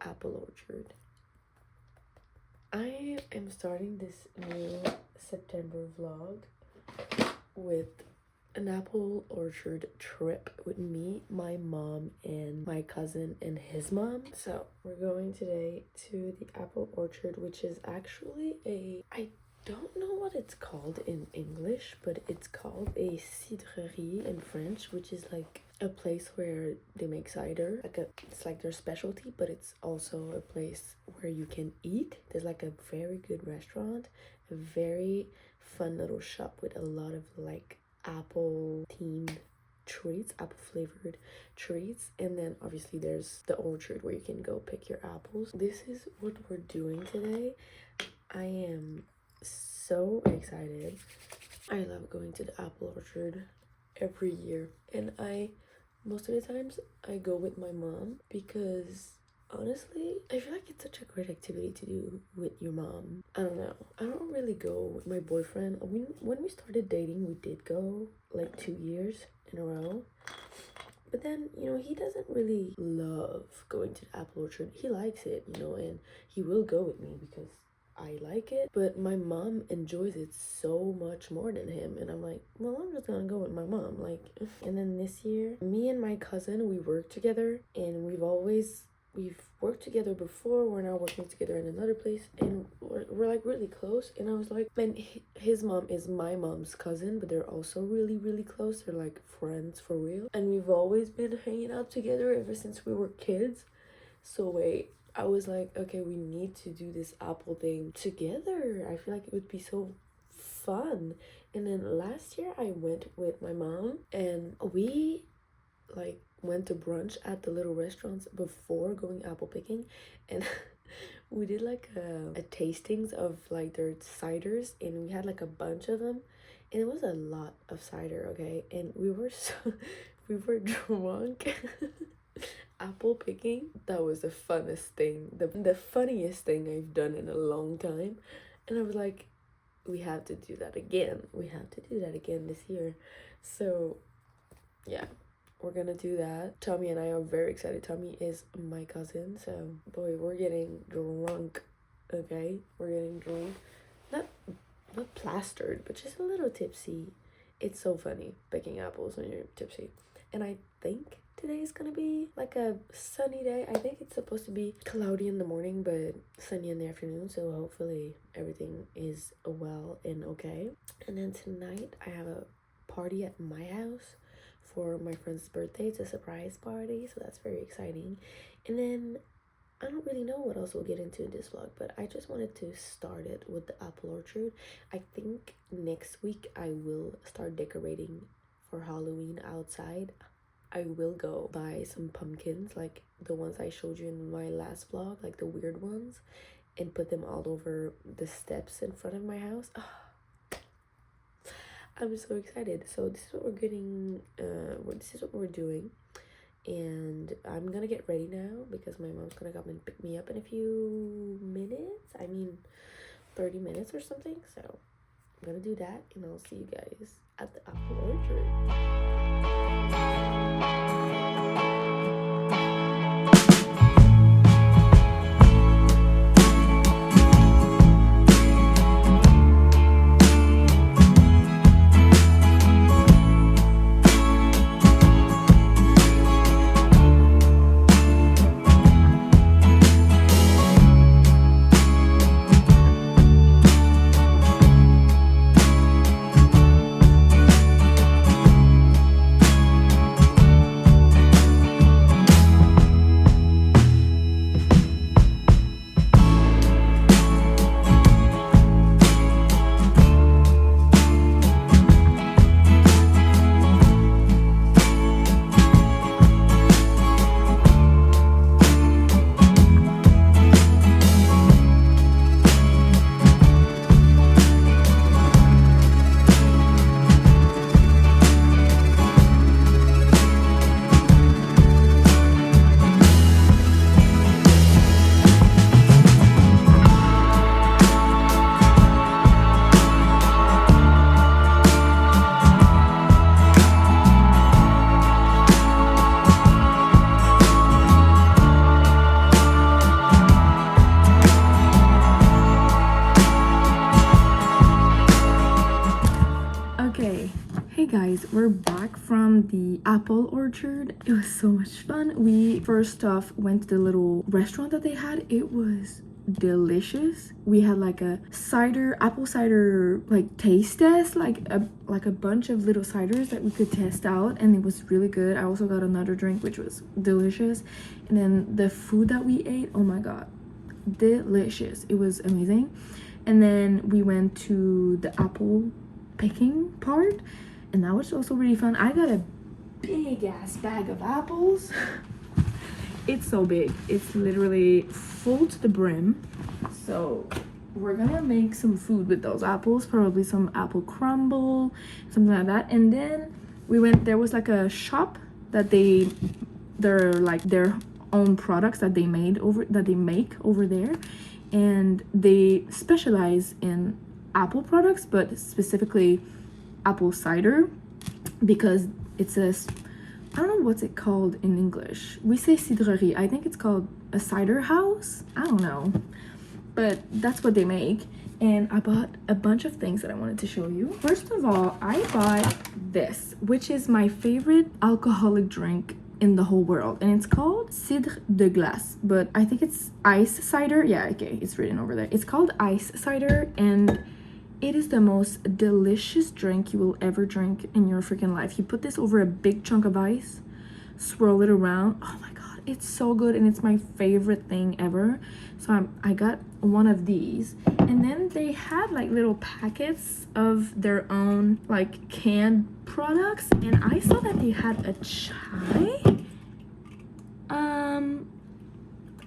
apple orchard. I am starting this new September vlog with an apple orchard trip with me, my mom, and my cousin and his mom. So we're going today to the apple orchard, which is actually I don't know what it's called in English, but it's called a cidrerie in French, which is like a place where they make cider. It's like their specialty, but it's also a place where you can eat. There's like a very good restaurant, a very fun little shop with a lot of like apple themed treats, apple flavored treats, and then obviously there's the orchard where you can go pick your apples. This is what we're doing today. I am so excited. I love going to the apple orchard every year, and most of the times I go with my mom because honestly, I feel like it's such a great activity to do with your mom. I don't know. I don't really go with my boyfriend. When we started dating, we did go like 2 years in a row. But then, he doesn't really love going to the apple orchard. He likes it, and he will go with me because I like it. But my mom enjoys it so much more than him. And I'm like, well, I'm just gonna go with my mom. And then this year, me and my cousin, we work together, and we've worked together before. We're now working together in another place, and we're like really close. And I was like, and his mom is my mom's cousin, but they're also really, really close. They're like friends for real, and we've always been hanging out together ever since we were kids. So I was like, okay, we need to do this apple thing together. I feel like it would be so fun. And then last year I went with my mom, and we went to brunch at the little restaurants before going apple picking, and we did a tastings of their ciders, and we had a bunch of them, and it was a lot of cider, okay? And we were drunk apple picking. That was the funnest thing, the funniest thing I've done in a long time. And I was like, we have to do that again this year. So yeah, we're gonna do that. Tommy and I are very excited. Tommy is my cousin, so boy, we're getting drunk, okay? We're getting drunk. Not plastered, but just a little tipsy. It's so funny picking apples when you're tipsy. And I think today is gonna be a sunny day. I think it's supposed to be cloudy in the morning, but sunny in the afternoon, so hopefully everything is well and okay. And then tonight I have a party at my house for my friend's birthday. It's a surprise party, so that's very exciting. And then I don't really know what else we'll get into in this vlog, but I just wanted to start it with the apple orchard. I think next week I will start decorating for Halloween outside. I will go buy some pumpkins, like the ones I showed you in my last vlog, like the weird ones, and put them all over the steps in front of my house. I'm so excited. So this is what we're getting, this is what we're doing, and I'm gonna get ready now because my mom's gonna come and pick me up in a few minutes. 30 minutes or something. So I'm gonna do that, and I'll see you guys at the apple orchard. Hey guys, we're back from the apple orchard. It was so much fun. We first off went to the little restaurant that they had. It was delicious. We had like a apple cider like taste test, like a bunch of little ciders that we could test out, and it was really good. I also got another drink which was delicious, and then the food that we ate, oh my god, delicious. It was amazing. And then we went to the apple picking part, and that was also really fun. I got a big ass bag of apples. It's so big, it's literally full to the brim. So we're gonna make some food with those apples, probably some apple crumble, something like that. And then we went, there was like a shop that they're like their own products that they make over there, and they specialize in apple products, but specifically apple cider, because it says, I don't know what's it called in English. We say cidrerie. I think it's called a cider house. I don't know, but that's what they make. And I bought a bunch of things that I wanted to show you. First of all, I bought this, which is my favorite alcoholic drink in the whole world, and it's called cidre de glace, but I think it's ice cider. Yeah, okay, it's written over there. It's called ice cider, and it is the most delicious drink you will ever drink in your freaking life. You put this over a big chunk of ice, swirl it around. Oh my god, it's so good, and it's my favorite thing ever. So I got one of these, and then they had like little packets of their own like canned products, and I saw that they had a chai.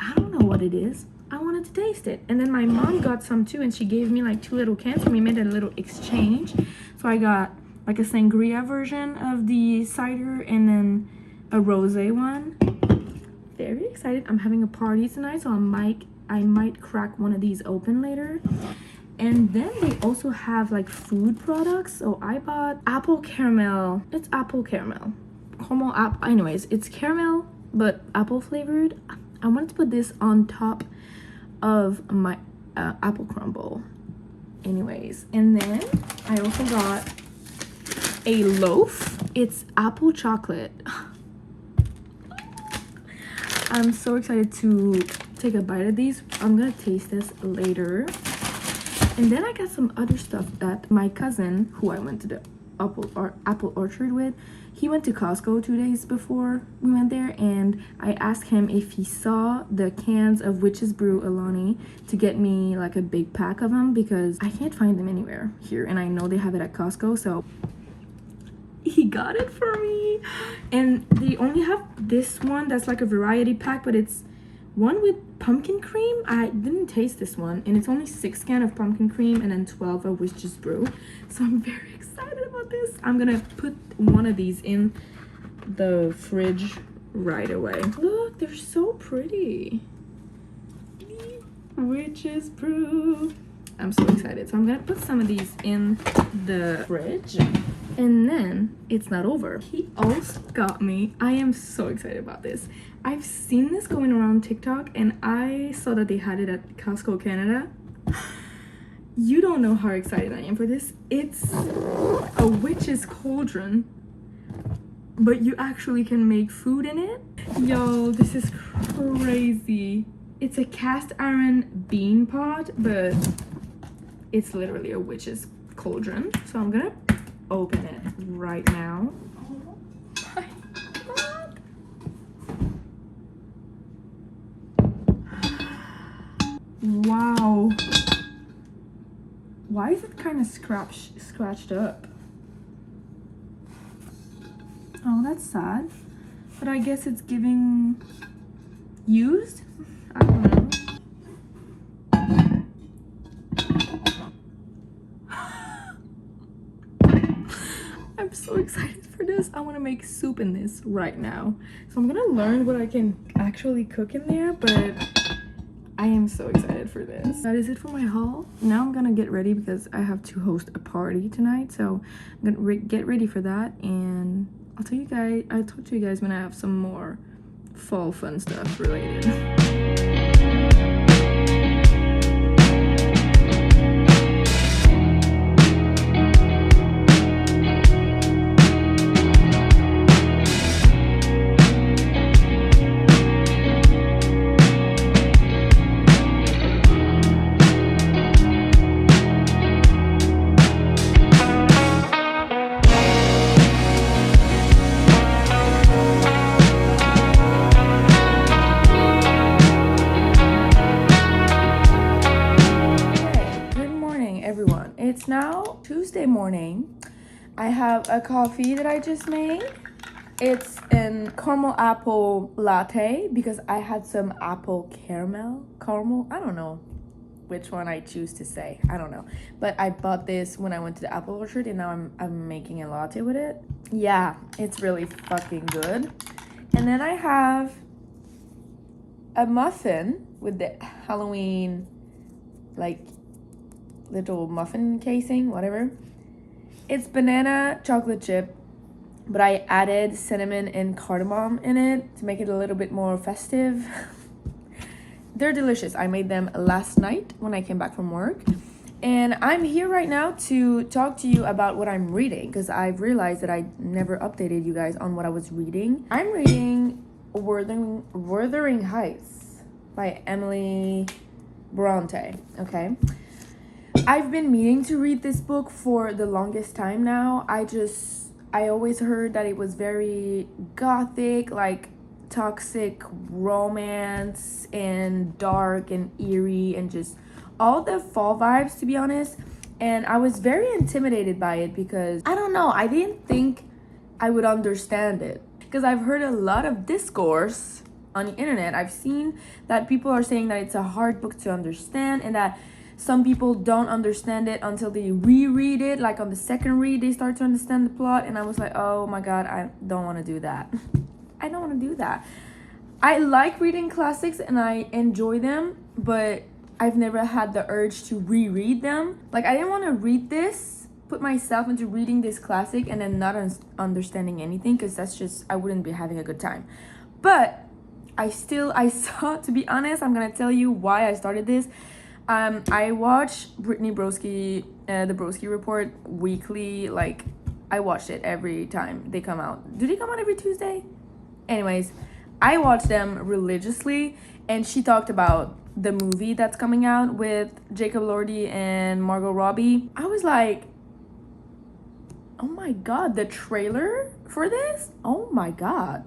I don't know what it is. I wanted to taste it, and then my mom got some too, and she gave me like 2 little cans, and we made a little exchange. So I got like a sangria version of the cider, and then a rosé one. Very excited. I'm having a party tonight, so I might crack one of these open later. And then they also have like food products. So I bought apple caramel. It's apple caramel. Anyways, it's caramel but apple flavored. I wanted to put this on top of my apple crumble. Anyways, and then I also got a loaf. It's apple chocolate. I'm so excited to take a bite of these. I'm gonna taste this later. And then I got some other stuff that my cousin, who I went to the apple orchard with, he went to Costco 2 days before we went there, and I asked him if he saw the cans of Witch's Brew Alani to get me like a big pack of them, because I can't find them anywhere here, and I know they have it at Costco. So he got it for me, and they only have this one that's like a variety pack, but it's one with pumpkin cream. I didn't taste this one, and it's only 6 cans of pumpkin cream and then 12 of Witch's Brew. So I'm very excited about this. I'm gonna put one of these in the fridge right away. Look, they're so pretty. Witch's Brew. I'm so excited. So I'm gonna put some of these in the fridge. And then it's not over. He also got me, I am so excited about this. I've seen this going around TikTok, and I saw that they had it at Costco Canada. You don't know how excited I am for this. It's a witch's cauldron, but you actually can make food in it. Yo, this is crazy. It's a cast iron bean pot, but it's literally a witch's cauldron. So I'm gonna open it right now. Oh my god. Wow. Why is it kind of scratched up? Oh, that's sad. But I guess it's giving used? I don't know. I'm so excited for this. I want to make soup in this right now. So I'm gonna learn what I can actually cook in there, but I am so excited for this. That is it for my haul. Now I'm gonna get ready because I have to host a party tonight. So I'm gonna get ready for that, and I'll talk to you guys when I have some more fall fun stuff related. Tuesday morning, I have a coffee that I just made. It's an caramel apple latte because I had some apple caramel. I don't know which one I choose to say. I don't know. But I bought this when I went to the apple orchard and now I'm making a latte with it. Yeah, it's really fucking good. And then I have a muffin with the Halloween, like, little muffin casing, whatever. It's banana chocolate chip, but I added cinnamon and cardamom in it to make it a little bit more festive. They're delicious. I made them last night when I came back from work. And I'm here right now to talk to you about what I'm reading because I've realized that I never updated you guys on what I was reading. I'm reading Wuthering Heights by Emily Bronte, okay? I've been meaning to read this book for the longest time now. I always heard that it was very gothic, like toxic romance and dark and eerie and just all the fall vibes, to be honest. And I was very intimidated by it because I don't know, I didn't think I would understand it because I've heard a lot of discourse on the internet. I've seen that people are saying that it's a hard book to understand and that some people don't understand it until they reread it. Like on the second read, they start to understand the plot. And I was like, oh my God, I don't want to do that. I don't want to do that. I like reading classics and I enjoy them, but I've never had the urge to reread them. Like I didn't want to read this, put myself into reading this classic and then not understanding anything because that's just, I wouldn't be having a good time. But I saw, to be honest, I'm going to tell you why I started this. I watch Brittany Broski, the Broski Report weekly. Like I watch it every time they come out. Do they come out every Tuesday? Anyways, I watch them religiously, and she talked about the movie that's coming out with Jacob Elordi and Margot Robbie. I was like, oh my God, the trailer for this? Oh my God.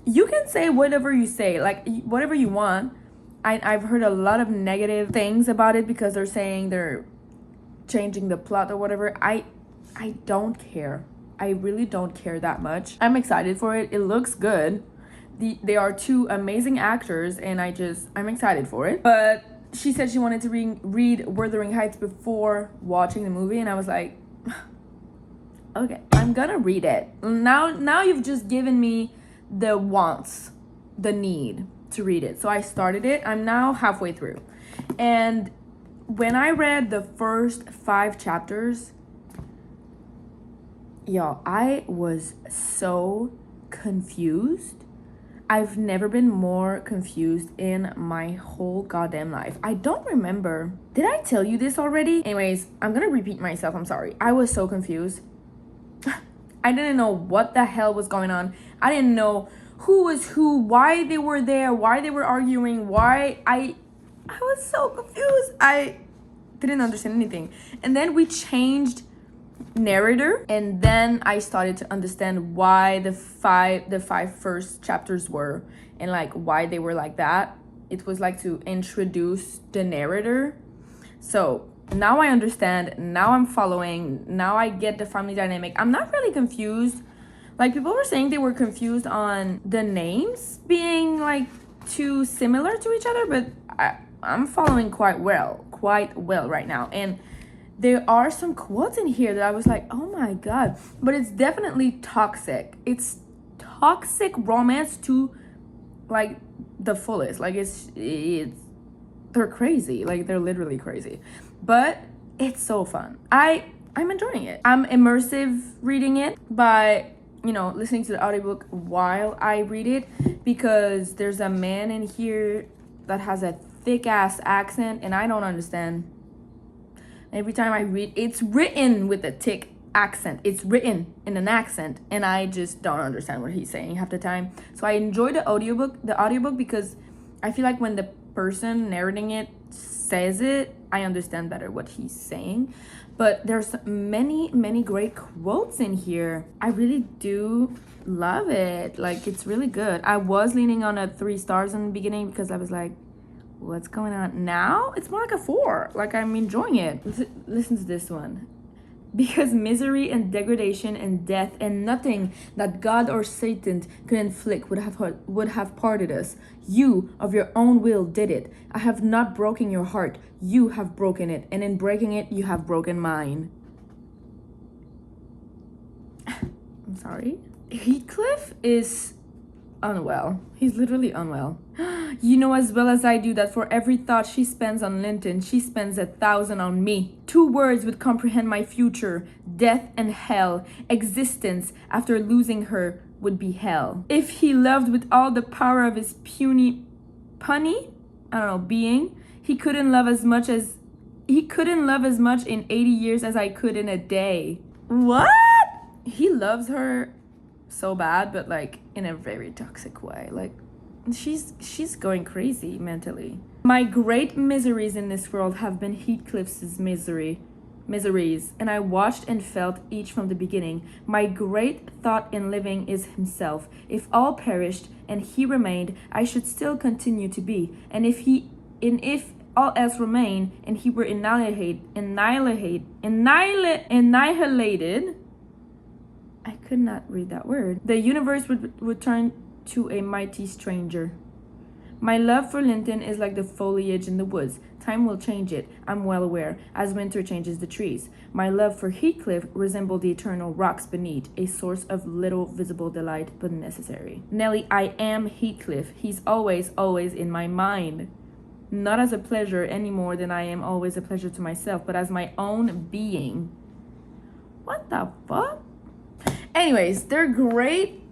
You can say whatever you say, like whatever you want. I've heard a lot of negative things about it because they're saying they're changing the plot or whatever. I don't care. I really don't care that much. I'm excited for it. It looks good. They are two amazing actors and I'm excited for it. But she said she wanted to read Wuthering Heights before watching the movie and I was like, okay, I'm gonna read it. Now you've just given me the wants, the need to read it. So I started it. I'm now halfway through. And when I read the first 5 chapters, y'all, I was so confused. I've never been more confused in my whole goddamn life. I don't remember. Did I tell you this already? Anyways, I'm gonna repeat myself. I'm sorry. I was so confused. I didn't know what the hell was going on. I didn't know who was who, why they were there, why they were arguing, why I was so confused. I didn't understand anything. And then we changed narrator and then I started to understand why the five first chapters were and like why they were like that. It was like to introduce the narrator. So now I understand, now I'm following, now I get the family dynamic. I'm not really confused. Like people were saying they were confused on the names being like too similar to each other, but I'm following quite well right now. And there are some quotes in here that I was like, oh my God. But it's definitely toxic. It's toxic romance to like the fullest. Like it's they're crazy. Like they're literally crazy. But it's so fun. I'm enjoying it. I'm immersive reading it by, listening to the audiobook while I read it because there's a man in here that has a thick ass accent and I don't understand. Every time I read, it's written with a thick accent. It's written in an accent and I just don't understand what he's saying half the time. So I enjoy the audiobook because I feel like when the person narrating it says it, I understand better what he's saying. But there's many great quotes in here. I really do love it. Like it's really good. I was leaning on a 3 stars in the beginning because I was like, what's going on now? It's more like a 4. Like I'm enjoying it. Listen to this one. Because misery and degradation and death and nothing that God or Satan could inflict would have parted us. You, of your own will, did it. I have not broken your heart. You have broken it. And in breaking it, you have broken mine. I'm sorry. Heathcliff is unwell. He's literally unwell. You know as well as I do that for every thought she spends on Linton, she spends 1,000 on me. 2 words would comprehend my future: death and hell. Existence after losing her would be hell. If he loved with all the power of his being, he couldn't love as much in 80 years as I could in a day. What? He loves her so bad, but like in a very toxic way. Like she's going crazy mentally. My great miseries in this world have been Heathcliff's miseries, and I watched and felt each from the beginning. My great thought in living is himself. If all perished and he remained, I should still continue to be. And if all else remained and he were annihilated, I could not read that word, the universe would return to a mighty stranger. My love for Linton is like the foliage in the woods. Time will change it, I'm well aware, as winter changes the trees. My love for Heathcliff resembled the eternal rocks beneath, a source of little visible delight, but necessary. Nellie, I am Heathcliff. He's always, always in my mind. Not as a pleasure any more than I am always a pleasure to myself, but as my own being. What the fuck? Anyways, they're great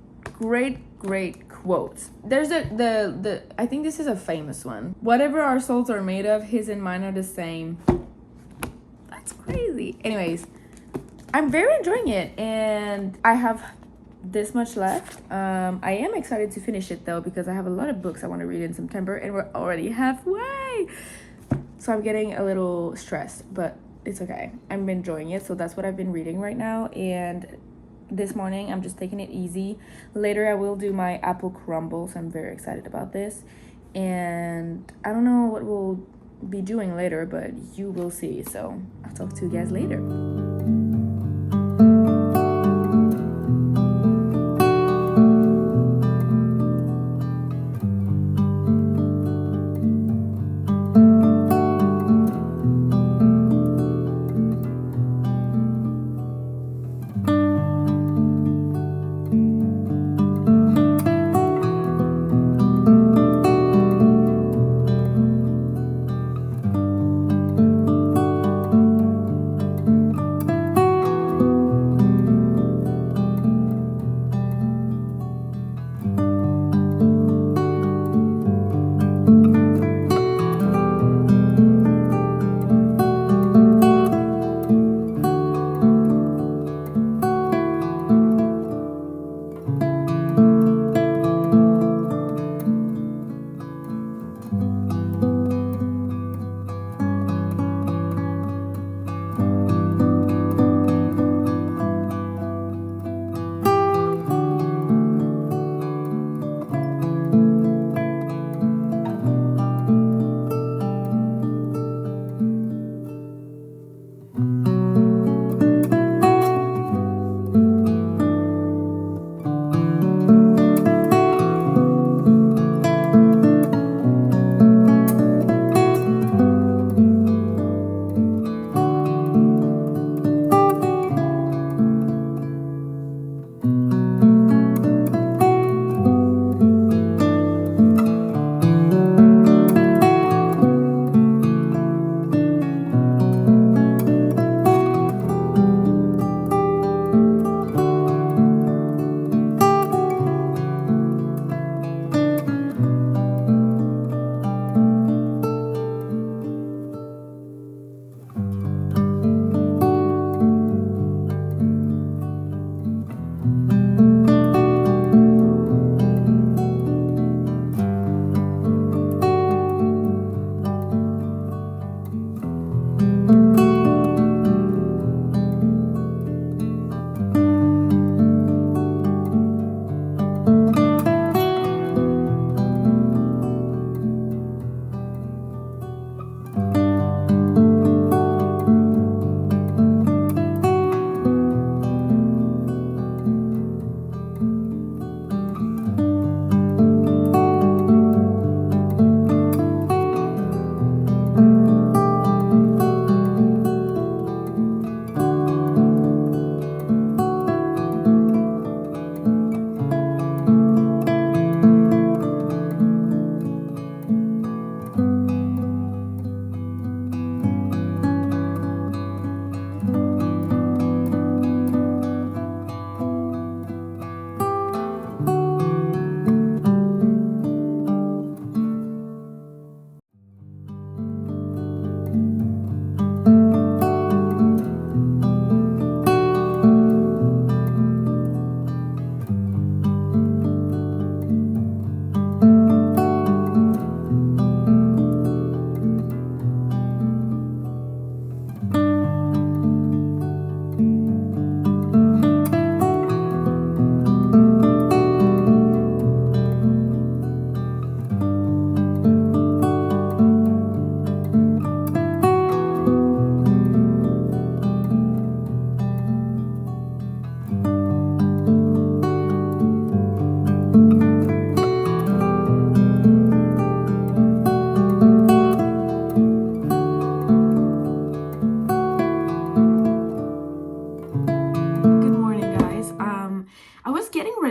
quotes. There's the I think this is a famous one. Whatever our souls are made of, his and mine are the same. That's crazy. Anyways, I'm very enjoying it, and I have this much left. I am excited to finish it though, because I have a lot of books I want to read in September, and we're already halfway. So I'm getting a little stressed, but it's okay. I'm enjoying it, so that's what I've been reading right now. And this morning I'm just taking it easy. Later I will do my apple crumble, so I'm very excited about this. And I don't know what we'll be doing later, but you will see. So I'll talk to you guys later.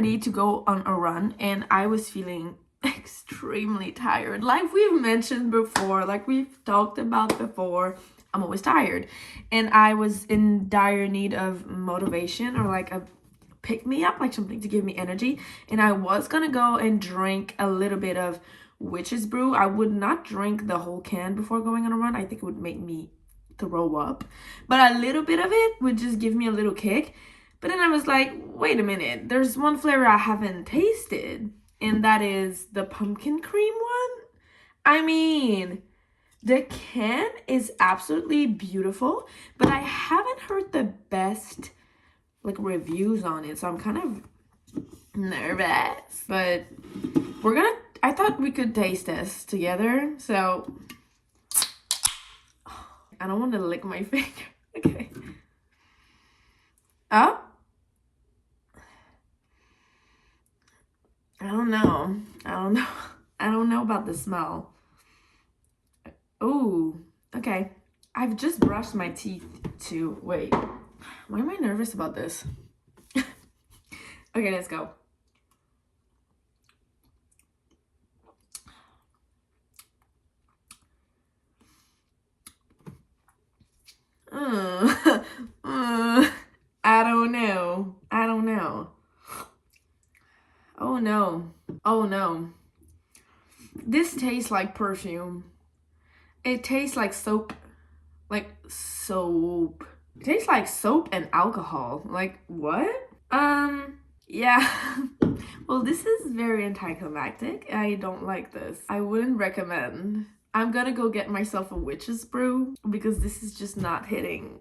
ready to go on a run, and I was feeling extremely tired. Like we've mentioned before, like we've talked about before, I'm always tired. And I was in dire need of motivation, or like a pick me up, like something to give me energy. And I was gonna go and drink a little bit of witch's brew. I would not drink the whole can before going on a run. I think it would make me throw up. But a little bit of it would just give me a little kick. But then I was like, wait a minute, there's one flavor I haven't tasted, and that is the pumpkin cream one. I mean, the can is absolutely beautiful, but I haven't heard the best like reviews on it, so I'm kind of nervous. But I thought we could taste this together, so I don't want to lick my finger. Okay. Oh, I don't know. I don't know about the smell. Oh, okay. I've just brushed my teeth too. Wait, why am I nervous about this? Okay, let's go. I don't know. Oh no. This tastes like perfume. It tastes like soap. Like soap. It tastes like soap and alcohol. Like what? Yeah. Well, this is very anticlimactic. I don't like this. I wouldn't recommend. I'm gonna go get myself a witch's brew because this is just not hitting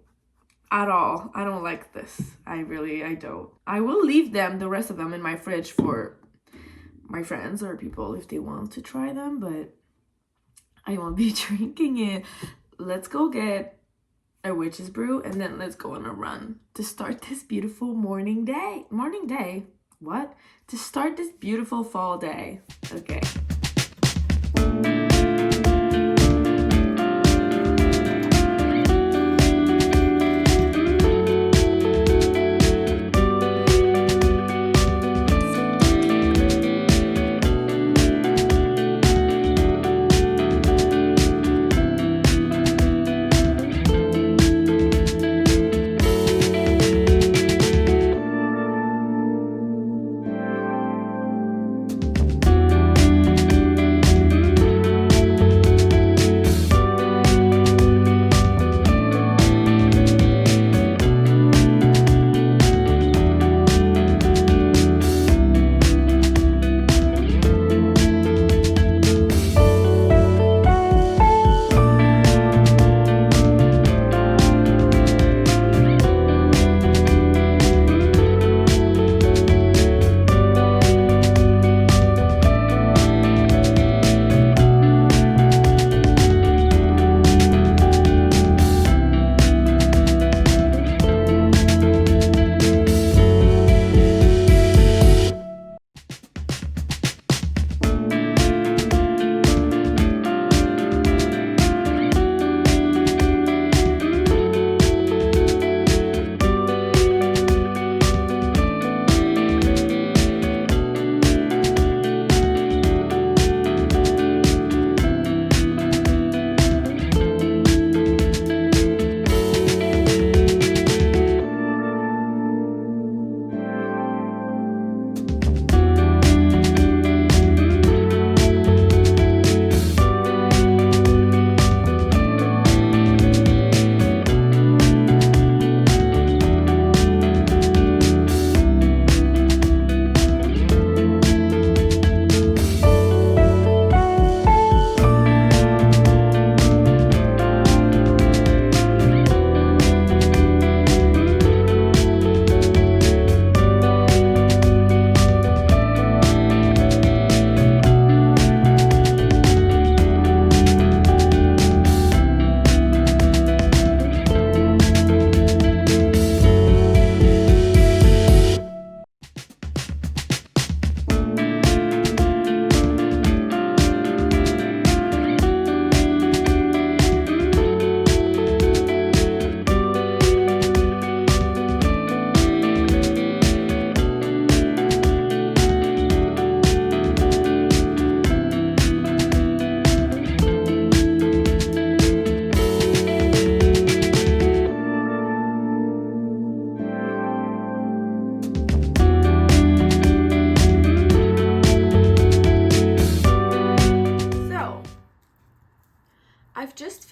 at all. I don't like this. I don't. I will leave the rest of them in my fridge for my friends or people if they want to try them, but I won't be drinking it. Let's go get a witch's brew and then let's go on a run to start this beautiful morning day. What? To start this beautiful fall day. Okay.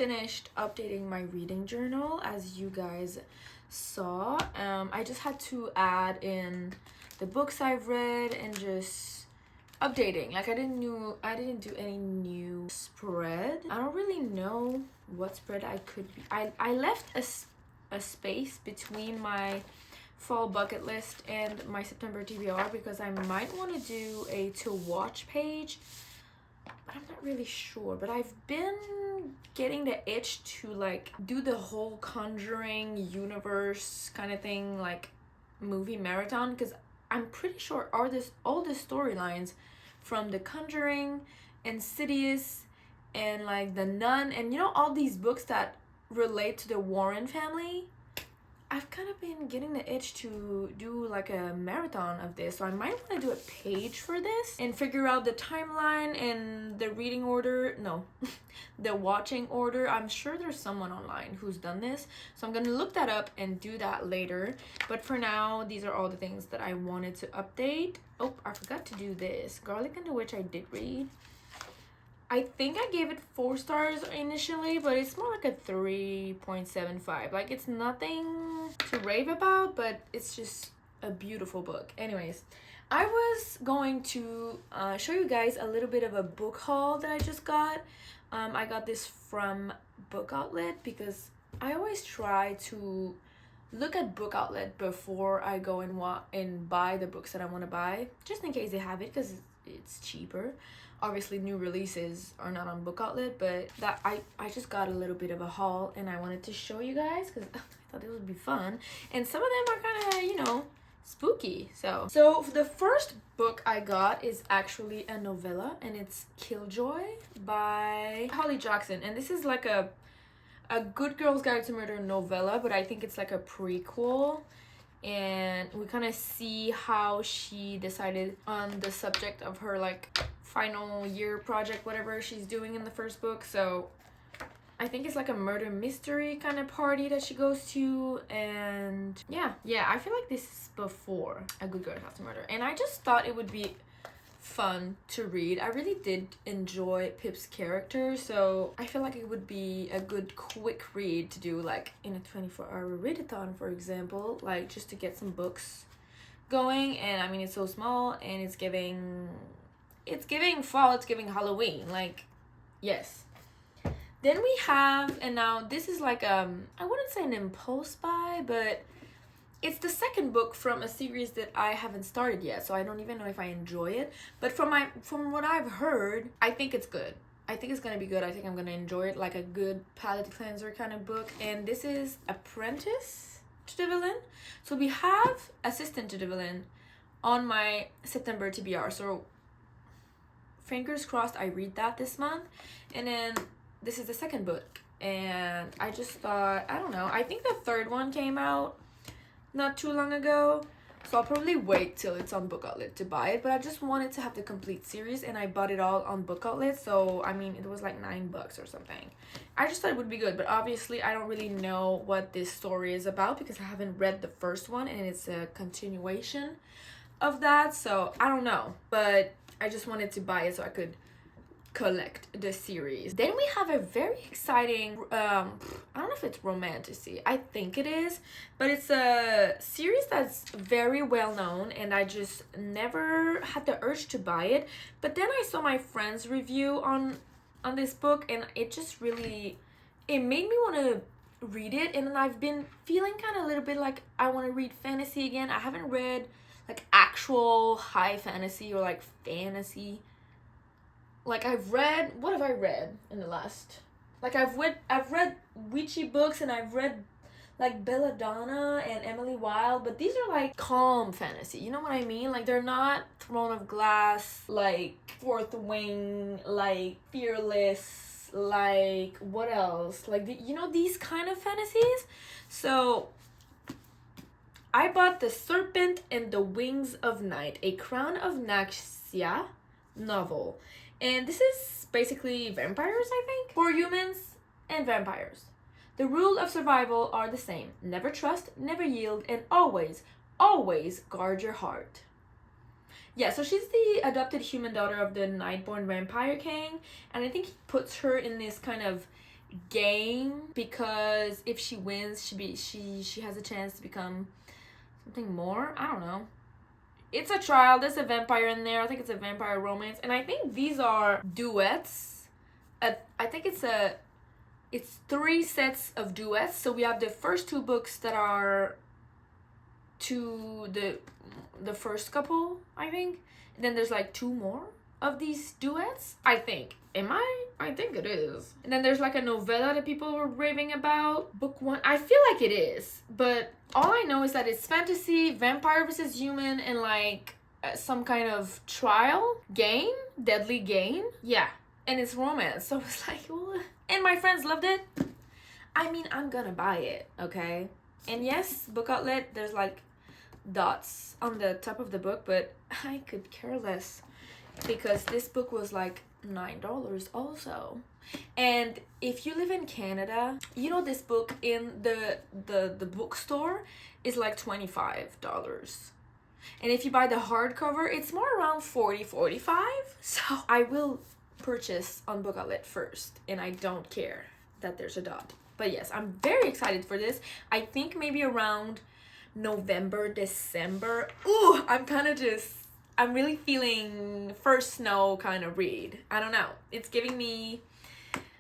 finished updating my reading journal, as you guys saw. I just had to add in the books I've read and just updating. Like I didn't do any new spread. I don't really know what spread I could be. I left a space between my fall bucket list and my September TBR because I might want to do a to watch page, but I'm not really sure. But I've been getting the itch to like do the whole Conjuring universe kind of thing, like movie marathon, because I'm pretty sure all the storylines from The Conjuring, Insidious, and like The Nun, and all these books that relate to the Warren family. I've kind of been getting the itch to do like a marathon of this, so I might want to do a page for this and figure out the timeline and the reading order. No, the watching order. I'm sure there's someone online who's done this, so I'm gonna look that up and do that later. But for now, these are all the things that I wanted to update. Oh, I forgot to do this. Garlic and the Witch I did read. I think I gave it 4 stars initially, but it's more like a 3.75. Like, it's nothing to rave about, but it's just a beautiful book. Anyways, I was going to show you guys a little bit of a book haul that I just got. I got this from Book Outlet because I always try to look at Book Outlet before I go and buy the books that I want to buy, just in case they have it, because it's cheaper. Obviously, new releases are not on Book Outlet, but that I just got a little bit of a haul and I wanted to show you guys because I thought it would be fun. And some of them are kind of, spooky. So the first book I got is actually a novella, and it's Killjoy by Holly Jackson. And this is like a Good Girl's Guide to Murder novella, but I think it's like a prequel. And we kind of see how she decided on the subject of her like final year project, whatever she's doing in the first book. So I think it's like a murder mystery kind of party that she goes to. And yeah, I feel like this is before A Good Girl Has to Murder, and I just thought it would be fun to read. I really did enjoy Pip's character, so I feel like it would be a good quick read to do like in a 24-hour readathon, for example, like just to get some books going. And I mean, it's so small and it's giving fall, it's giving Halloween, like, yes. Then we have, and now this is like I wouldn't say an impulse buy, but it's the second book from a series that I haven't started yet, so I don't even know if I enjoy it. But from what I've heard, I think it's good. I think it's gonna be good. I think I'm gonna enjoy it, like a good palate cleanser kind of book. And this is Apprentice to the Villain. So we have Assistant to the Villain on my September TBR. So fingers crossed I read that this month. And then this is the second book. And I just thought, I don't know, I think the third one came out not too long ago, so I'll probably wait till it's on Book Outlet to buy it. But I just wanted to have the complete series, and I bought it all on Book Outlet, so I mean, it was like $9 or something. I just thought it would be good, but obviously I don't really know what this story is about because I haven't read the first one, and it's a continuation of that, so I don't know. But I just wanted to buy it so I could collect the series. Then we have a very exciting I don't know if it's romantasy, I think it is, but it's a series that's very well known, and I just never had the urge to buy it. But then I saw my friend's review on this book, and it just really, it made me want to read it. And then I've been feeling kind of a little bit like I want to read fantasy again. I haven't read like actual high fantasy or like fantasy. Like what have I read in the last, like I've read witchy books, and I've read like Belladonna and Emily Wilde, but these are like calm fantasy, you know what I mean? Like they're not Throne of Glass, like Fourth Wing, like Fearless, like what else? Like these kind of fantasies. So I bought The Serpent and the Wings of Night, a Crown of Naxia novel. And this is basically vampires, I think, for humans and vampires. The rule of survival are the same. Never trust, never yield, and always, always guard your heart. Yeah, so she's the adopted human daughter of the Nightborn Vampire King, and I think he puts her in this kind of game, because if she wins, she has a chance to become something more. I don't know. It's a trial. There's a vampire in there. I think it's a vampire romance, and I think these are duets. I think it's 3 sets of duets. So we have the first 2 books that are to the first couple, I think. And then there's like 2 more of these duets, I think. I think it is. And then there's like a novella that people were raving about. Book 1, I feel like it is, but all I know is that it's fantasy, vampire versus human, and like some kind of trial game, deadly game. Yeah, and it's romance. So it's like, what? And my friends loved it. I mean, I'm gonna buy it, okay? And yes, book outlet, there's like dots on the top of the book, but I could care less because this book was like $9 also. And if you live in Canada, you know, this book in the bookstore is like $25. And if you buy the hardcover, it's more around $40-$45. So I will purchase on book outlet first, and I don't care that there's a dot. But yes, I'm very excited for this. I think maybe around November, December. Ooh, I'm really feeling first snow kind of read. I don't know. It's giving me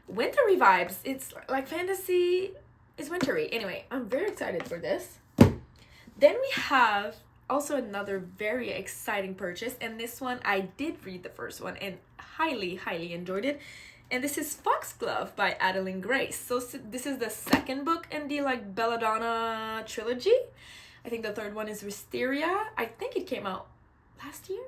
wintry vibes. It's like fantasy is wintry. Anyway, I'm very excited for this. Then we have also another very exciting purchase, and this one I did read the first one and highly enjoyed it. And this is Foxglove by Adeline Grace. So this is the second book in the like Belladonna trilogy. I think the third one is Wisteria. I think it came out last year?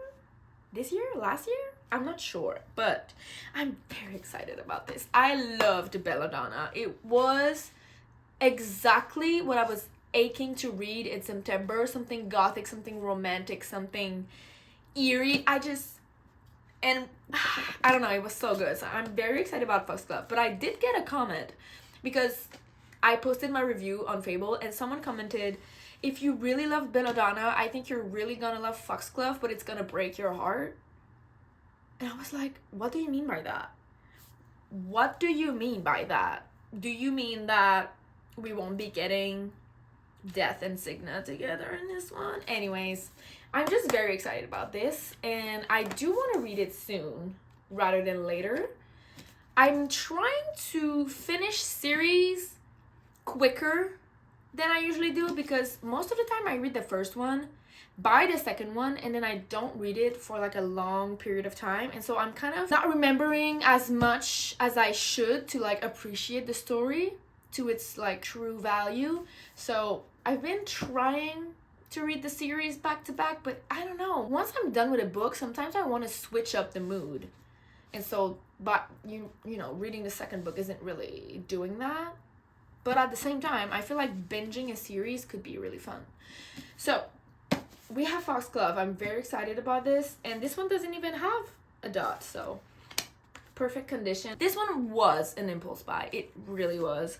Last year? I'm not sure, but I'm very excited about this. I loved Belladonna. It was exactly what I was aching to read in September. Something gothic, something romantic, something eerie. I don't know, it was so good. So I'm very excited about Foxglove. But I did get a comment because I posted my review on Fable and someone commented, if you really love Belladonna, I think you're really gonna love Foxglove, but it's gonna break your heart. And I was like, what do you mean by that? What do you mean by that? Do you mean that we won't be getting Death and Signa together in this one? Anyways, I'm just very excited about this, and I do want to read it soon rather than later. I'm trying to finish series quicker than I usually do because most of the time I read the first one, buy the second one, and then I don't read it for like a long period of time. And so I'm kind of not remembering as much as I should to like appreciate the story to its like true value. So I've been trying to read the series back to back, but I don't know. Once I'm done with a book, sometimes I want to switch up the mood. And so, but you know, reading the second book isn't really doing that. But at the same time, I feel like binging a series could be really fun. So we have Foxglove. I'm very excited about this. And this one doesn't even have a dot, so perfect condition. This one was an impulse buy. It really was.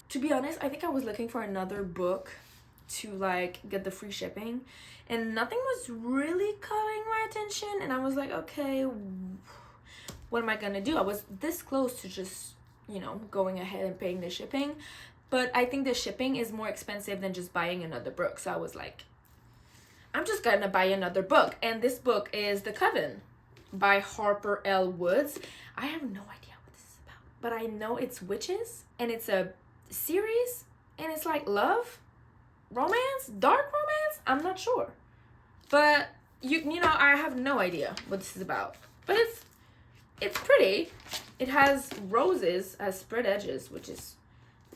To be honest, I think I was looking for another book to like get the free shipping, and nothing was really caught my attention. And I was like, okay, what am I gonna do? I was this close to just, you know, going ahead and paying the shipping, but I think the shipping is more expensive than just buying another book. So I was like, I'm just gonna buy another book. And this book is The Coven by Harper L. Woods. I have no idea what this is about, but I know it's witches, and it's a series, and it's like love, romance, dark romance. I'm not sure, but you know, I have no idea what this is about, but it's pretty. It has roses as spread edges, which is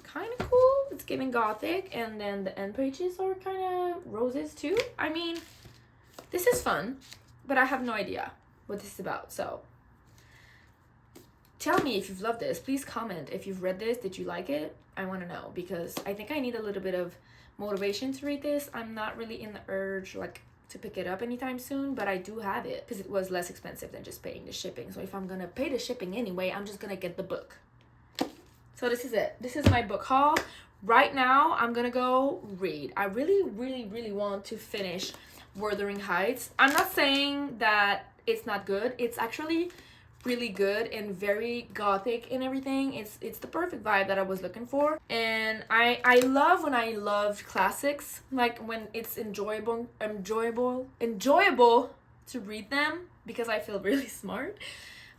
kind of cool. It's giving gothic, and then the end pages are kind of roses too. I mean, this is fun, but I have no idea what this is about. So tell me if you've loved this. Please comment if you've read this. Did you like it? I want to know, because I think I need a little bit of motivation to read this. I'm not really in the urge like to pick it up anytime soon, but I do have it because it was less expensive than just paying the shipping. So if I'm gonna pay the shipping anyway, I'm just gonna get the book. So this is it. This is my book haul. Right now, I'm gonna go read. I really want to finish Wuthering Heights. I'm not saying that it's not good. It's actually really good and very gothic and everything. It's the perfect vibe that I was looking for. And I love when I love classics, like when it's enjoyable to read them, because I feel really smart.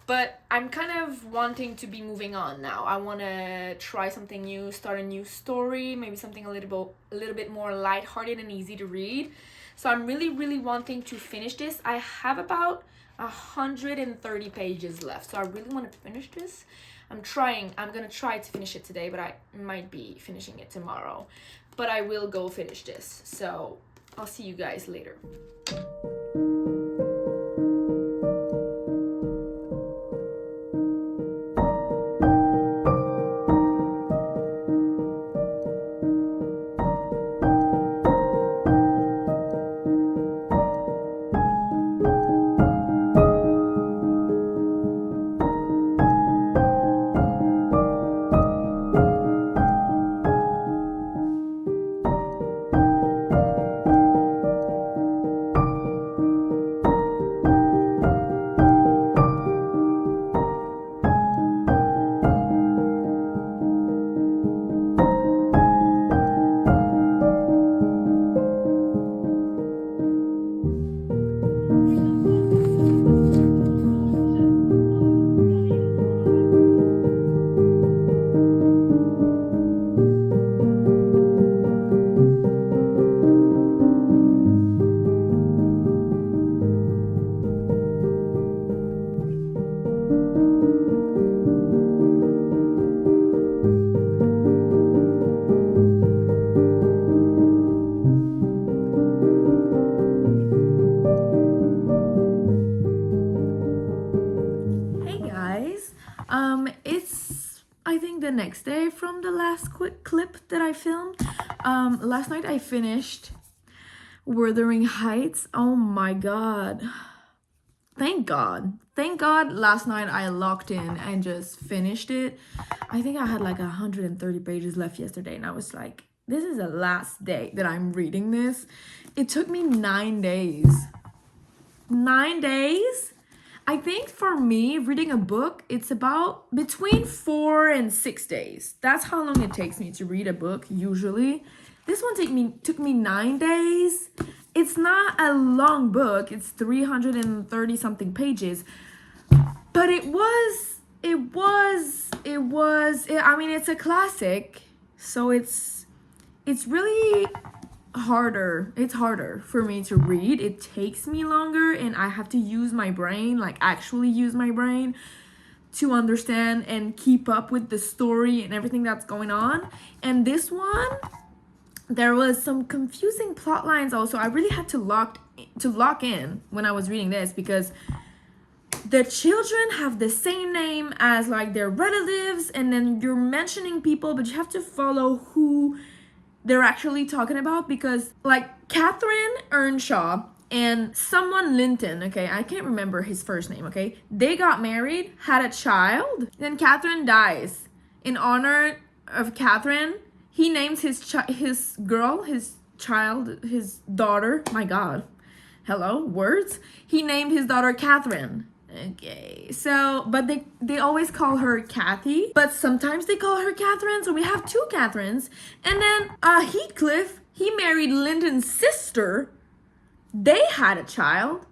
But I'm kind of wanting to be moving on now. I want to try something new, start a new story, maybe something a little bit more lighthearted and easy to read. So I'm really wanting to finish this. I have about 130 pages left, so I really want to finish this. I'm gonna try to finish it today, but I might be finishing it tomorrow. But I will go finish this. So I'll see you guys later. It's I think the next day from the last quick clip that I filmed. Last night I finished Wuthering Heights. Oh my god. Thank God. Thank God last night I locked in and just finished it. I think I had like 130 pages left yesterday, and I was like, this is the last day that I'm reading this. It took me 9 days. 9 days? I think for me, reading a book, it's about between 4 and 6 days. That's how long it takes me to read a book, usually. This one took me 9 days. It's not a long book. It's 330 something pages. But I mean, it's a classic. So it's really harder. It's harder for me to read. It takes me longer, and I have to use my brain, like actually use my brain to understand and keep up with the story and everything that's going on. And this one, there was some confusing plot lines also. I really had to lock in when I was reading this, because the children have the same name as like their relatives, and then you're mentioning people, but you have to follow who they're actually talking about, because like Catherine Earnshaw and someone Linton, okay, I can't remember his first name, okay, they got married, had a child, then Catherine dies. In honor of Catherine, he names his daughter, my god, hello, words, he named his daughter Catherine. Okay, so, but they always call her Kathy, but sometimes they call her Catherine, so we have two Catherines. And then Heathcliff, he married Linton's sister. They had a child.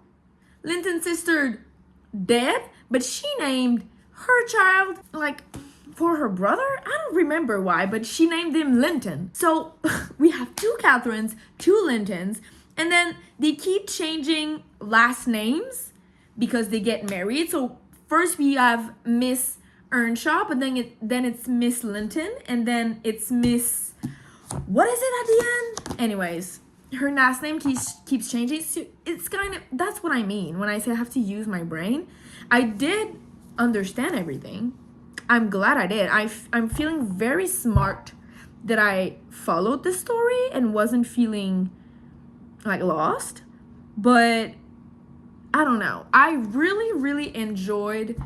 Linton's sister dead, but she named her child, like, for her brother? I don't remember why, but she named him Linton. So we have two Catherines, two Lintons, and then they keep changing last names because they get married. So first we have Miss Earnshaw, but then it's Miss Linton, and then it's Miss, what is it at the end? Anyways, her last name keeps changing. So it's kind of, that's what I mean when I say I have to use my brain. I did understand everything. I'm glad I did. I'm feeling very smart that I followed the story and wasn't feeling like lost. But I don't know. I really enjoyed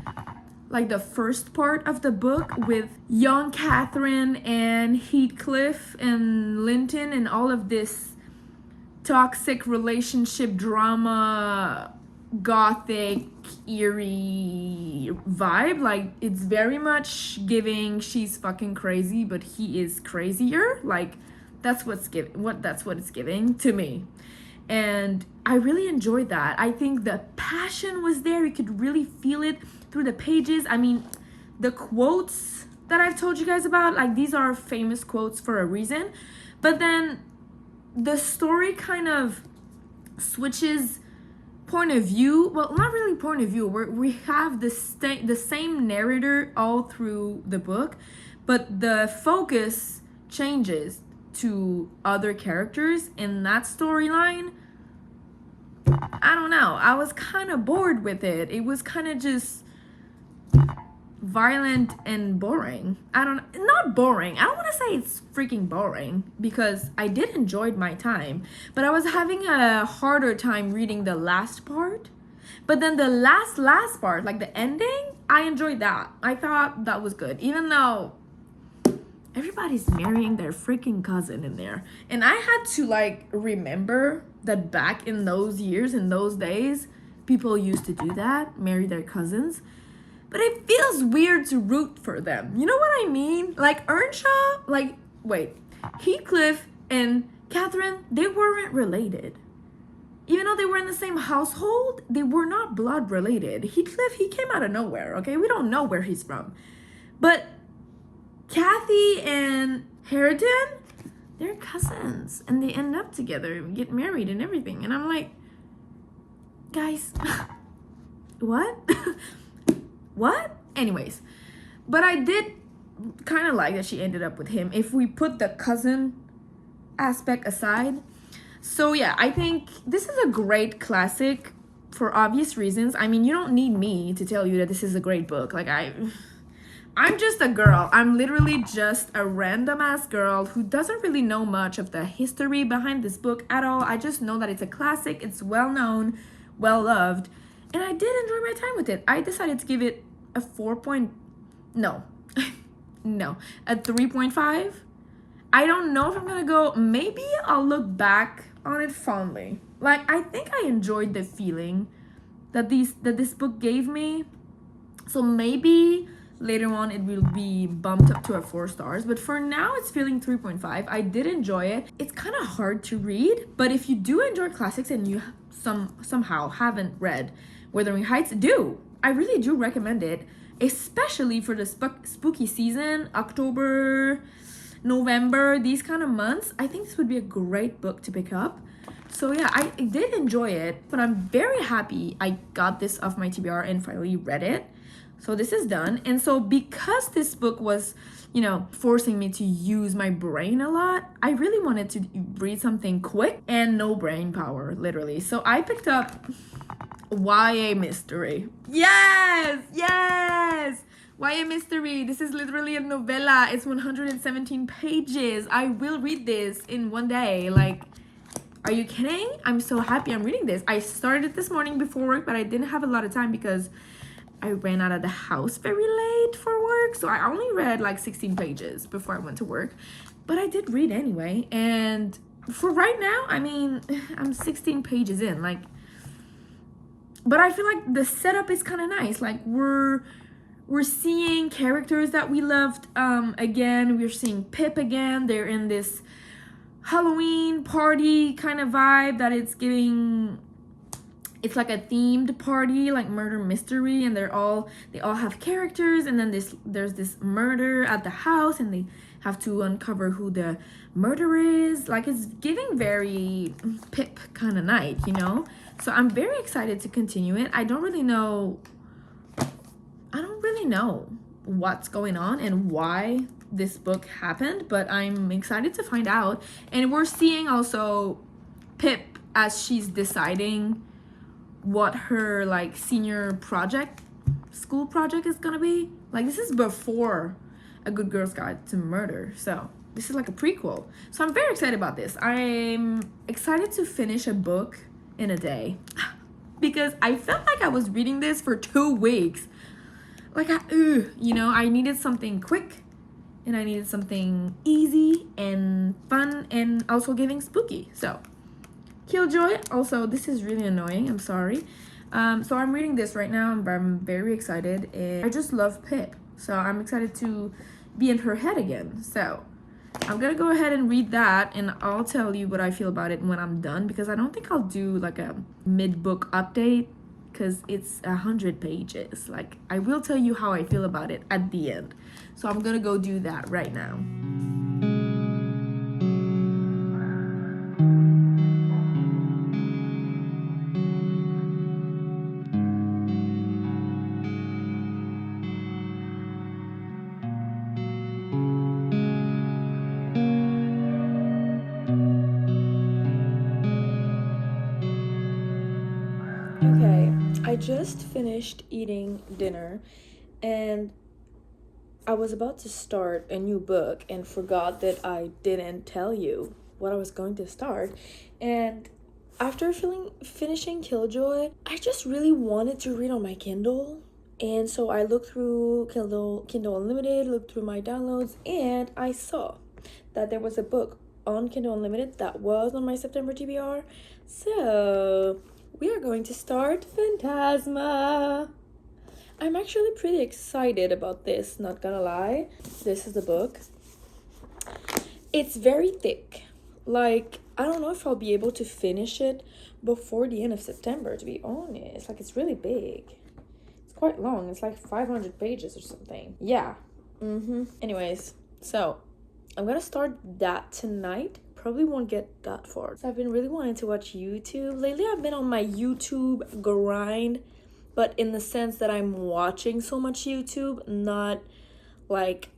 like the first part of the book with young Catherine and Heathcliff and Linton and all of this toxic relationship drama gothic, eerie vibe. Like, it's very much giving she's fucking crazy, but he is crazier. Like, that's what it's giving to me. And I really enjoyed that. I think the passion was there. You could really feel it through the pages. I mean, the quotes that I've told you guys about, like, these are famous quotes for a reason. But then the story kind of switches point of view. Well, not really point of view. We have the same narrator all through the book, but the focus changes to other characters in that storyline. I don't know. I was kind of bored with it. It was kind of just violent and boring. Not boring. I don't want to say it's freaking boring, because I did enjoy my time, but I was having a harder time reading the last part. But then the last part, like the ending, I enjoyed that. I thought that was good, even though everybody's marrying their freaking cousin in there. And I had to like remember that back in those years, in those days, people used to do that, marry their cousins. But it feels weird to root for them. You know what I mean? Like Earnshaw, Heathcliff and Catherine, they weren't related. Even though they were in the same household, they were not blood related. Heathcliff, he came out of nowhere, okay? We don't know where he's from. But Kathy and Harrington, they're cousins, and they end up together, get married and everything. And I'm like, guys, what? What? Anyways, but I did kind of like that she ended up with him, if we put the cousin aspect aside. So yeah, I think this is a great classic for obvious reasons. I mean, you don't need me to tell you that this is a great book. Like, I'm just a girl. I'm literally just a random ass girl who doesn't really know much of the history behind this book at all. I just know that it's a classic. It's well known, well loved, and I did enjoy my time with it. I decided to give it a 3.5. I don't know if I'm gonna go. Maybe I'll look back on it fondly. Like, I think I enjoyed the feeling that this book gave me. So maybe later on it will be bumped up to a 4 stars, but for now it's feeling 3.5. I did enjoy it. It's kind of hard to read, but if you do enjoy classics and you somehow haven't read Wuthering Heights, I really do recommend it, especially for the spooky season, October, November, these kind of months. I think this would be a great book to pick up. So yeah, I did enjoy it, but I'm very happy I got this off my TBR and finally read it. So this is done. And so because this book was, forcing me to use my brain a lot, I really wanted to read something quick and no brain power, literally. So I picked up YA mystery. Yes! YA mystery. This is literally a novella. It's 117 pages. I will read this in one day. Like, are you kidding? I'm so happy I'm reading this. I started it this morning before work, but I didn't have a lot of time because I ran out of the house very late for work. So I only read like 16 pages before I went to work. But I did read anyway. And for right now, I mean, I'm 16 pages in. But I feel like the setup is kind of nice. Like, we're seeing characters that we loved again. We're seeing Pip again. They're in this Halloween party kind of vibe that it's giving. It's like a themed party, like murder mystery, and they all have characters, and then there's this murder at the house, and they have to uncover who the murderer is. Like, it's giving very Pip kind of night, So I'm very excited to continue it. I don't really know what's going on and why this book happened, but I'm excited to find out. And we're seeing also Pip as she's deciding what her senior school project is gonna be. Like, this is before A Good Girl's Guide to Murder, so this is like a prequel. So I'm very excited about this. I'm excited to finish a book in a day because I felt like I was reading this for 2 weeks. Like, I needed something quick, and I needed something easy and fun and also giving spooky. So Killjoy, also, this is really annoying, I'm sorry. So I'm reading this right now, and I'm very excited, and I just love Pip, so I'm excited to be in her head again. So I'm gonna go ahead and read that, and I'll tell you what I feel about it when I'm done, because I don't think I'll do like a mid-book update because it's 100 pages. Like, I will tell you how I feel about it at the end. So I'm gonna go do that right now. Okay, I just finished eating dinner, and I was about to start a new book and forgot that I didn't tell you what I was going to start. And after finishing Killjoy, I just really wanted to read on my Kindle. And so I looked through Kindle Unlimited, looked through my downloads, and I saw that there was a book on Kindle Unlimited that was on my September TBR. So we are going to start Phantasma. I'm actually pretty excited about this, not gonna lie. This is the book. It's very thick. Like, I don't know if I'll be able to finish it before the end of September, to be honest. Like, it's really big. It's quite long. It's like 500 pages or something. Yeah. Anyways, so I'm gonna start that tonight. Probably won't get that far. So I've been really wanting to watch YouTube. Lately, I've been on my YouTube grind, but in the sense that I'm watching so much YouTube, not like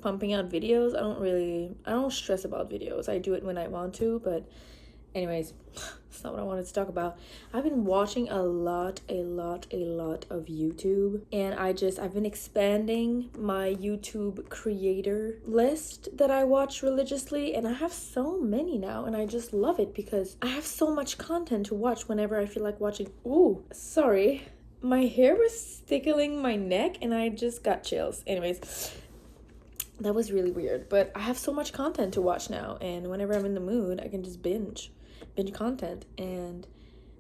pumping out videos. I don't stress about videos. I do it when I want to, but anyways, it's not what I wanted to talk about. I've been watching a lot of YouTube, and I've been expanding my YouTube creator list that I watch religiously, and I have so many now, and I just love it because I have so much content to watch whenever I feel like watching. Ooh, sorry. My hair was tickling my neck and I just got chills. Anyways, that was really weird, but I have so much content to watch now, and whenever I'm in the mood, I can just binge content. And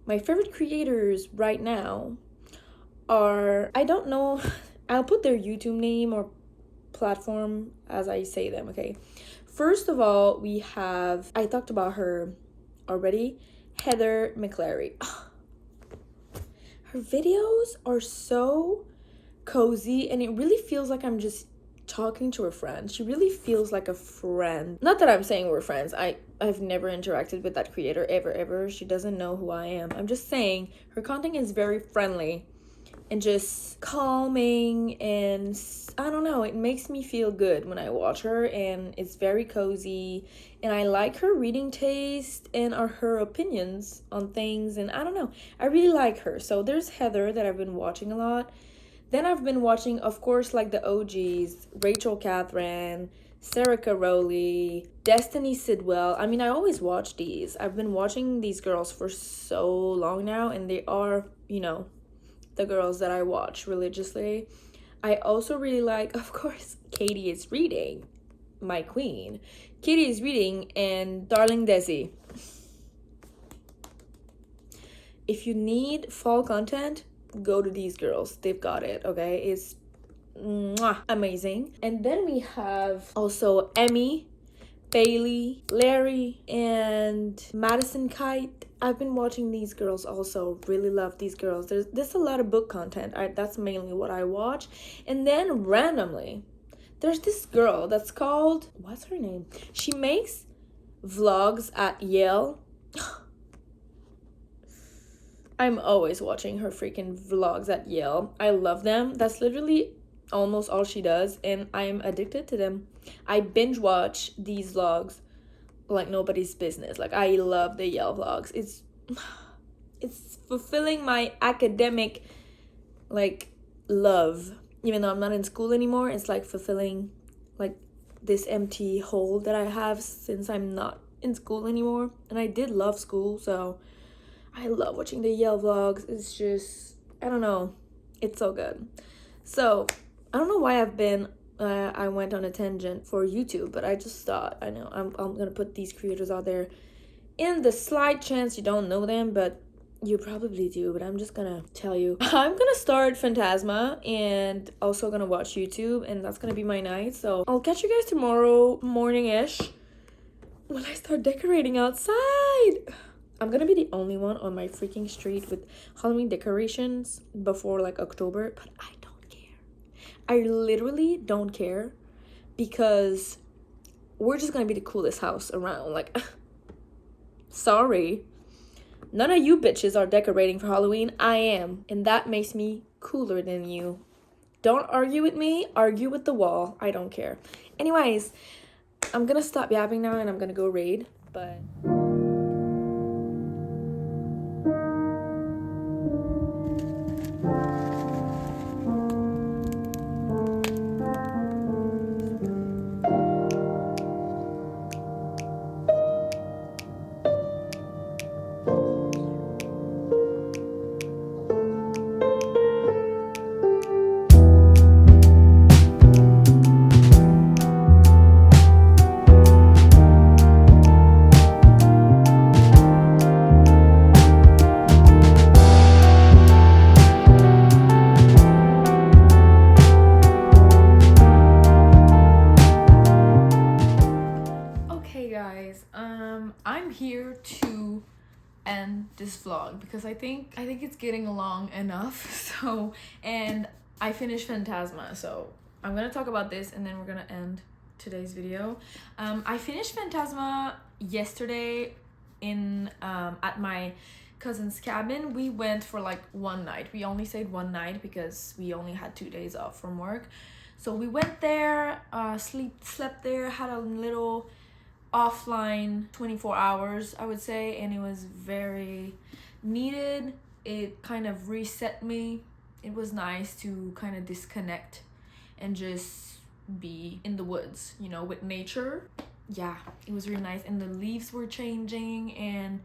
my favorite creators right now are, I don't know, I'll put their YouTube name or platform as I say them, okay? First of all, we have, I talked about her already, Heather McClary. Her videos are so cozy, and it really feels like I'm just talking to a friend. She really feels like a friend. Not that I'm saying we're friends. I've never interacted with that creator ever. She doesn't know who I am. I'm just saying her content is very friendly and just calming, and I don't know, it makes me feel good when I watch her, and it's very cozy, and I like her reading taste and her opinions on things, and I don't know, I really like her. So there's Heather that I've been watching a lot. Then I've been watching, of course, like the OGs, Rachel Catherine, Sarah Caroli, Destiny Sidwell. I mean, I always watch these. I've been watching these girls for so long now, and they are, you know, the girls that I watch religiously. I also really like, of course, Katie is reading, my queen. Katie is reading, and Darling Desi. If you need fall content, go to these girls. They've got it, okay? It's amazing. And then we have also Emmy, Bailey, Larry, and Madison Kite. I've been watching these girls also. Really love these girls. There's a lot of book content. That's mainly what I watch. And then randomly, there's this girl that's called, what's her name? She makes vlogs at Yale. I'm always watching her freaking vlogs at Yale. I love them. That's literally almost all she does, and I'm addicted to them. I binge watch these vlogs like nobody's business. Like, I love the Yale vlogs. It's fulfilling my academic like love. Even though I'm not in school anymore, it's like fulfilling like this empty hole that I have since I'm not in school anymore. And I did love school, so I love watching the Yale vlogs. It's just, I don't know, it's so good. So I don't know why I went on a tangent for YouTube, but I just thought, I'm gonna put these creators out there in the slight chance you don't know them, but You probably do, but I'm just gonna tell you. I'm gonna start Phantasma and also gonna watch YouTube, and that's gonna be my night. So I'll catch you guys tomorrow morning-ish when I start decorating outside. I'm gonna be the only one on my freaking street with Halloween decorations before like October, but I don't care. I literally don't care because we're just gonna be the coolest house around. Like, sorry. None of you bitches are decorating for Halloween. I am. And that makes me cooler than you. Don't argue with me. Argue with the wall. I don't care. Anyways, I'm gonna stop yapping now and I'm gonna go raid. But... I'm here to end this vlog because I think it's getting along enough. So, and I finished Phantasma, so I'm gonna talk about this and then we're gonna end today's video. I finished Phantasma yesterday in at my cousin's cabin. We went for like one night. We only stayed one night because we only had 2 days off from work. So we went there, slept there, had a little offline 24 hours, I would say, and it was very needed. It kind of reset me. It was nice to kind of disconnect and just be in the woods, you know, with nature. Yeah, it was really nice, and the leaves were changing, and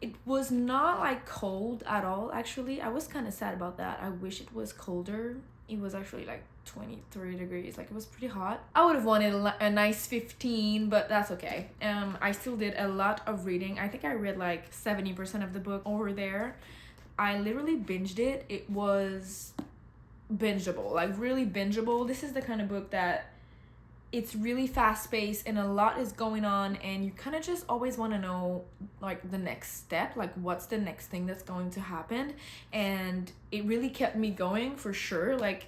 it was not like cold at all. Actually, I was kind of sad about that. I wish it was colder. It was actually like 23 degrees. Like, it was pretty hot. I would have wanted a nice 15, but that's okay. I still did a lot of reading. I think I read like 70% of the book over there. I literally binged it. It was bingeable, like really bingeable. This is the kind of book that it's really fast-paced and a lot is going on, and you kind of just always want to know like the next step, like what's the next thing that's going to happen. And it really kept me going for sure. Like,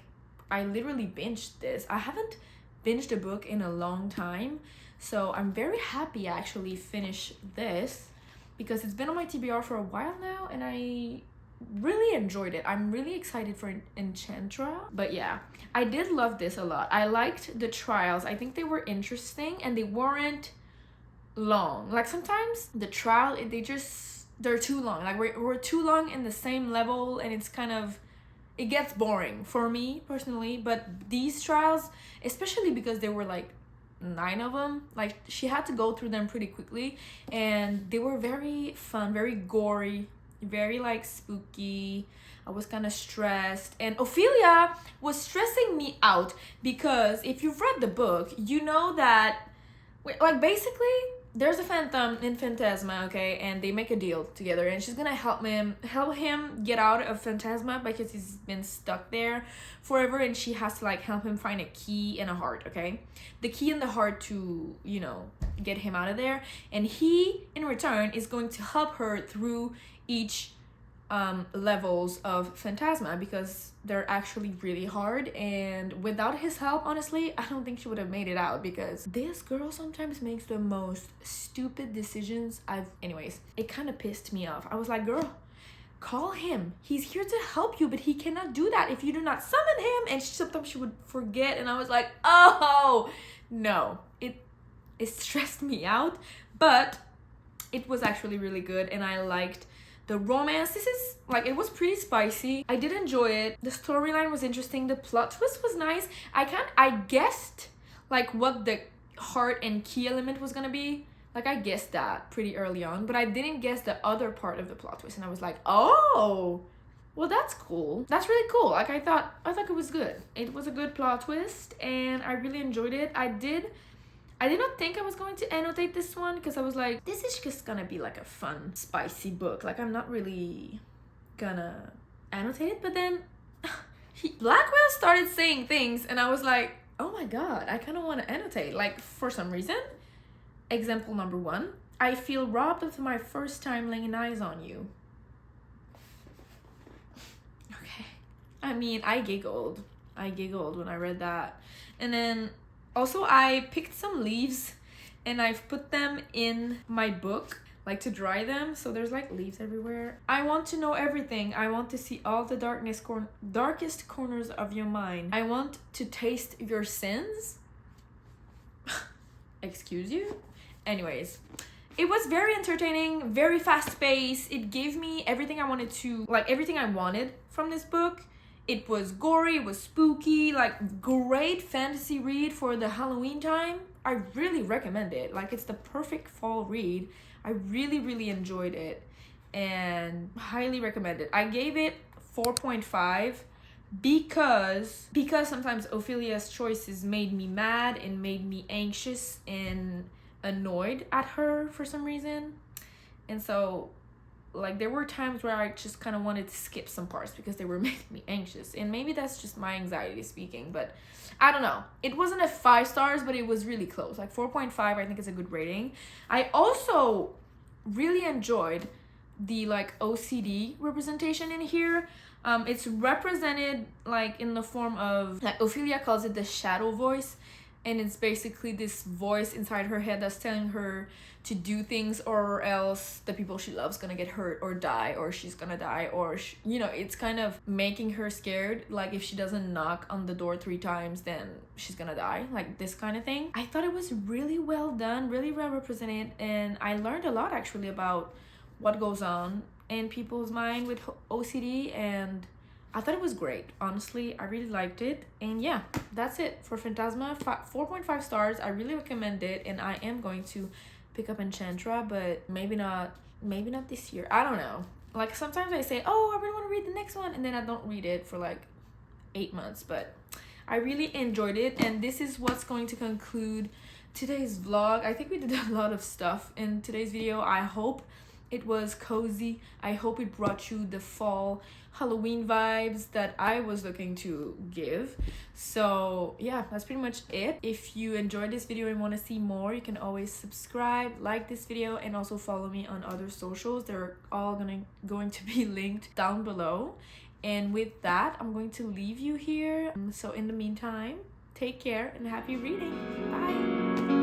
I literally binged this. I haven't binged a book in a long time, so I'm very happy I actually finished this because it's been on my TBR for a while now and I really enjoyed it. I'm really excited for Enchantra. But yeah, I did love this a lot. I liked the trials. I think they were interesting and they weren't long. Like, sometimes the trial, they're too long. Like, we're too long in the same level, and it's kind of, it gets boring for me personally. But these trials, especially because there were like 9 of them, like she had to go through them pretty quickly, and they were very fun, very gory, very like spooky. I was kind of stressed, and Ophelia was stressing me out because if you've read the book, you know that like basically there's a phantom in Phantasma, okay, and they make a deal together, and she's gonna help him get out of Phantasma because he's been stuck there forever, and she has to like help him find a key and a heart, okay, the key and the heart to, you know, get him out of there. And he in return is going to help her through each levels of Phantasma because they're actually really hard, and without his help, honestly, I don't think she would have made it out because this girl sometimes makes the most stupid decisions. Anyways, it kind of pissed me off. I was like, girl, call him. He's here to help you, but he cannot do that if you do not summon him. And sometimes she would forget, and I was like, oh no, it stressed me out. But it was actually really good, and I liked the romance. This is like, it was pretty spicy. I did enjoy it. The storyline was interesting. The plot twist was nice. I guessed like what the heart and key element was gonna be. Like, I guessed that pretty early on, but I didn't guess the other part of the plot twist, and I was like, oh, well, that's cool. That's really cool. Like, I thought it was good. It was a good plot twist, and I really enjoyed it. I did I did not think I was going to annotate this one because I was like, this is just gonna be like a fun, spicy book. Like, I'm not really gonna annotate it. But then Blackwell started saying things and I was like, oh my god, I kind of want to annotate. Like, for some reason. Example number 1. I feel robbed of my first time laying eyes on you. Okay. I mean, I giggled when I read that. And then also I picked some leaves and I've put them in my book, like to dry them. So there's like leaves everywhere. I want to know everything. I want to see all the darkest corners of your mind. I want to taste your sins. Excuse you? Anyways, it was very entertaining, very fast-paced. It gave me everything I wanted from this book. It was gory, it was spooky, like great fantasy read for the Halloween time. I really recommend it. Like, it's the perfect fall read. I really enjoyed it and highly recommend it. I gave it 4.5 because sometimes Ophelia's choices made me mad and made me anxious and annoyed at her for some reason. And so, like, there were times where I just kind of wanted to skip some parts because they were making me anxious. And maybe that's just my anxiety speaking, but I don't know. It wasn't a 5 stars, but it was really close. Like 4.5, I think is a good rating. I also really enjoyed the like OCD representation in here. It's represented like in the form of, like, Ophelia calls it the shadow voice, and it's basically this voice inside her head that's telling her to do things or else the people she loves gonna get hurt or die, or she's gonna die, or it's kind of making her scared. Like, if she doesn't knock on the door 3 times, then she's gonna die, like this kind of thing. I thought it was really well done, really well represented, and I learned a lot actually about what goes on in people's mind with OCD, and I thought it was great. Honestly, I really liked it. And yeah, that's it for Phantasma. 4.5 stars. I really recommend it, and I am going to pick up Enchantra, but maybe not this year. I don't know. Like, sometimes I say, oh, I really want to read the next one, and then I don't read it for like 8 months. But I really enjoyed it, and this is what's going to conclude today's vlog. I think we did a lot of stuff in today's video. I hope it was cozy. I hope it brought you the fall Halloween vibes that I was looking to give. So yeah, that's pretty much it. If you enjoyed this video and want to see more, you can always subscribe, like this video, and also follow me on other socials. They're all going to be linked down below. And with that, I'm going to leave you here. So in the meantime, take care and happy reading. Bye.